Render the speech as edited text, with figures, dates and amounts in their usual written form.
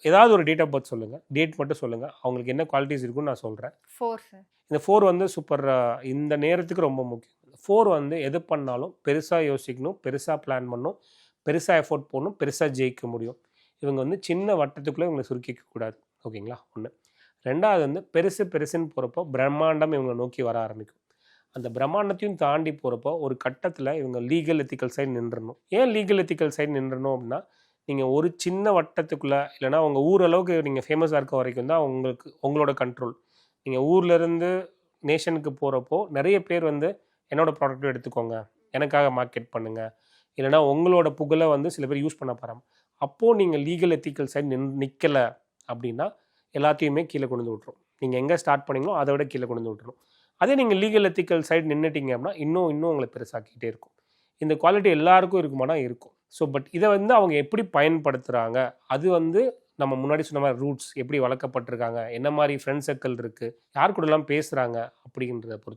ஏதாவது ஒரு date of birth சொல்லுங்கள், டேட் மட்டும் சொல்லுங்கள், அவங்களுக்கு என்ன குவாலிட்டிஸ் இருக்குன்னு நான் சொல்கிறேன். 4 சார். இந்த 4 வந்து சூப்பர். இந்த நேரத்துக்கு ரொம்ப முக்கியம். 4 வந்து எது பண்ணாலும் பெருசாக யோசிக்கணும், பெருசாக பிளான் பண்ணணும், பெருசாக எஃபோர்ட் போடணும், பெருசாக ஜெயிக்க முடியும். இவங்க வந்து சின்ன வட்டத்துக்குள்ளே இவங்களை சுருக்கிக்க கூடாது. ஓகேங்களா? ஒன்று. ரெண்டாவது வந்து பெருசு பெருசுன்னு போகிறப்போ பிரம்மாண்டம் இவங்களை நோக்கி வர ஆரம்பிக்கும். அந்த பிரம்மாண்டத்தையும் தாண்டி போகிறப்போ ஒரு கட்டத்தில் இவங்க லீகல் எத்திக்கல் சைடு நின்றணும். ஏன் லீகல் எத்திக்கல் சைடு நின்றணும் அப்படின்னா, நீங்கள் ஒரு சின்ன வட்டத்துக்குள்ளே இல்லைனா உங்கள் ஊர் அளவுக்கு நீங்கள் ஃபேமஸாக இருக்க வரைக்கும் தான் உங்களுக்கு உங்களோட கண்ட்ரோல். நீங்கள் ஊர்லேருந்து நேஷனுக்கு போகிறப்போ நிறைய பேர் வந்து என்னோடய ப்ராடக்ட்டும் எடுத்துக்கோங்க, எனக்காக மார்க்கெட் பண்ணுங்கள், இல்லைனா உங்களோட புகழை வந்து சில பேர் யூஸ் பண்ண போகிறாங்க. அப்போது நீங்கள் லீகல் எத்திக்கல் சைடு நிற்கலை அப்படின்னா எல்லாத்தையுமே கீழே கொண்டு வந்து விட்ரும். நீங்கள் எங்கே ஸ்டார்ட் பண்ணீங்களோ அதை விட கீழே கொண்டு வந்து விட்டுரும். அதே நீங்கள் லீகல் எத்திக்கல் சைடு நின்றுட்டீங்க அப்படின்னா இன்னும் உங்களை பெருசாக்கிட்டே இருக்கும். இந்த குவாலிட்டி எல்லாருக்கும் இருக்குமானா இருக்கும். ஸோ பட் இதை வந்து அவங்க எப்படி பயன்படுத்துகிறாங்க, அது வந்து நம்ம முன்னாடி சொன்ன மாதிரி ரூட்ஸ் எப்படி வளர்க்கப்பட்டிருக்காங்க, என்ன மாதிரி ஃப்ரெண்ட் சர்க்கிள் இருக்குது, யார் கூடலாம் பேசுகிறாங்க அப்படின்றத பொறுத்து